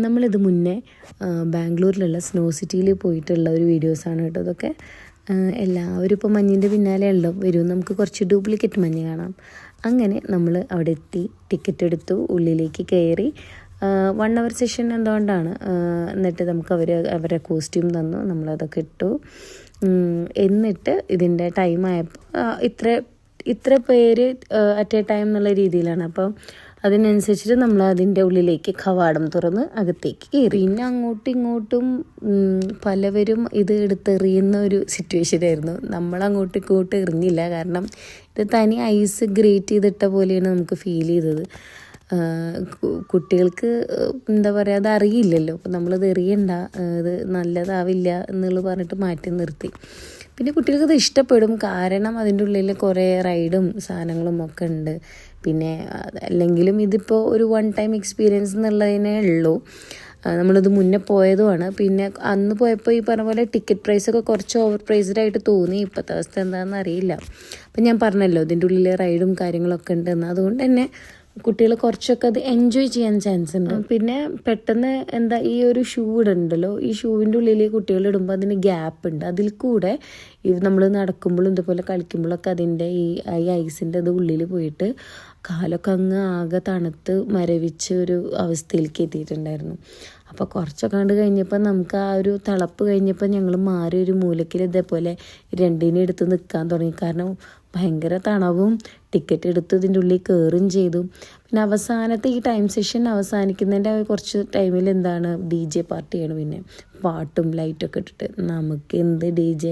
നമ്മളിത് മുന്നേ ബാംഗ്ലൂരിലുള്ള സ്നോ സിറ്റിയിൽ പോയിട്ടുള്ള ഒരു വീഡിയോസാണ് കേട്ടോ ഇതൊക്കെ. എല്ലാവരും ഇപ്പോൾ മഞ്ഞിൻ്റെ പിന്നാലെ ഉള്ളൂ വരും, നമുക്ക് കുറച്ച് ഡ്യൂപ്ലിക്കേറ്റ് മഞ്ഞ് കാണാം. അങ്ങനെ നമ്മൾ അവിടെ എത്തി, ടിക്കറ്റ് എടുത്തു, ഉള്ളിലേക്ക് കയറി. 1 hour സെഷൻ എന്തുകൊണ്ടാണ്. എന്നിട്ട് നമുക്ക് അവരുടെ കോസ്റ്റ്യൂം തന്നു, നമ്മളതൊക്കെ ഇട്ടു. എന്നിട്ട് ഇതിൻ്റെ ടൈം ആയപ്പോൾ ഇത്ര പേര് അറ്റ് എ ടൈം എന്നുള്ള രീതിയിലാണ്. അപ്പം അതിനനുസരിച്ചിട്ട് നമ്മൾ അതിൻ്റെ ഉള്ളിലേക്ക് കവാടം തുറന്ന് അകത്തേക്ക് കയറി. പിന്നെ അങ്ങോട്ടും ഇങ്ങോട്ടും പലവരും ഇത് എടുത്തെറിയുന്ന ഒരു സിറ്റുവേഷനായിരുന്നു. നമ്മൾ അങ്ങോട്ടും ഇങ്ങോട്ടും എറിഞ്ഞില്ല, കാരണം ഇത് തനി ഐസ് ഗ്രേറ്റ് ചെയ്തിട്ട പോലെയാണ് നമുക്ക് ഫീൽ ചെയ്തത്. കുട്ടികൾക്ക് എന്താ പറയുക, അത് അറിയില്ലല്ലോ, അപ്പം നമ്മളത് എറിയണ്ട, ഇത് നല്ലതാവില്ല എന്നുള്ളത് പറഞ്ഞിട്ട് മാറ്റി നിർത്തി. പിന്നെ കുട്ടികൾക്കത് ഇഷ്ടപ്പെടും, കാരണം അതിൻ്റെ ഉള്ളിൽ കുറേ റൈഡും സാധനങ്ങളും ഒക്കെ ഉണ്ട്. പിന്നെ അല്ലെങ്കിലും ഇതിപ്പോൾ ഒരു 1 time എക്സ്പീരിയൻസ് എന്നുള്ളതിനേ ഉള്ളൂ. നമ്മളിത് മുന്നേ പോയതുമാണ്. പിന്നെ അന്ന് പോയപ്പോൾ ഈ പറഞ്ഞ പോലെ ടിക്കറ്റ് പ്രൈസൊക്കെ കുറച്ച് ഓവർ പ്രൈസ്ഡ് ആയിട്ട് തോന്നി. ഇപ്പോഴത്തെ അവസ്ഥ എന്താണെന്ന് അറിയില്ല. അപ്പം ഞാൻ പറഞ്ഞല്ലോ ഇതിൻ്റെ ഉള്ളിൽ റൈഡും കാര്യങ്ങളൊക്കെ ഉണ്ടെന്ന്, അതുകൊണ്ട് തന്നെ കുട്ടികൾ കുറച്ചൊക്കെ അത് എൻജോയ് ചെയ്യാൻ ചാൻസ് ഉണ്ട്. പിന്നെ പെട്ടെന്ന് ഈ ഒരു ഷൂ ഇടുന്നുണ്ടല്ലോ, ഈ ഷൂവിൻ്റെ ഉള്ളിൽ കുട്ടികൾ ഇടുമ്പോൾ അതിന് ഗ്യാപ്പ് ഉണ്ട്. അതിൽ കൂടെ നമ്മൾ നടക്കുമ്പോഴും ഇതുപോലെ കളിക്കുമ്പോഴൊക്കെ അതിൻ്റെ ഈ ഐസിൻ്റെ അത് ഉള്ളിൽ പോയിട്ട് കാലൊക്കെ അങ്ങ് ആകെ തണുത്ത് മരവിച്ച് ഒരു അവസ്ഥയിലേക്ക് എത്തിയിട്ടുണ്ടായിരുന്നു. അപ്പോൾ കുറച്ചൊക്കെ കണ്ട് കഴിഞ്ഞപ്പോൾ നമുക്ക് ആ ഒരു തളപ്പ് കഴിഞ്ഞപ്പോൾ ഞങ്ങൾ മാറി ഒരു മൂലക്കിൽ ഇതേപോലെ രണ്ടിനെ എടുത്ത് നിൽക്കാൻ തുടങ്ങി. കാരണം ഭയങ്കര തണവും, ടിക്കറ്റ് എടുത്ത് ഇതിൻ്റെ ഉള്ളിൽ കയറും ചെയ്തു. പിന്നെ അവസാനത്തെ ഈ ടൈം സെഷൻ അവസാനിക്കുന്നതിൻ്റെ കുറച്ച് ടൈമിൽ DJ പാർട്ടിയാണ്. പിന്നെ പാട്ടും ലൈറ്റൊക്കെ ഇട്ടിട്ട് നമുക്ക് എന്ത് DJ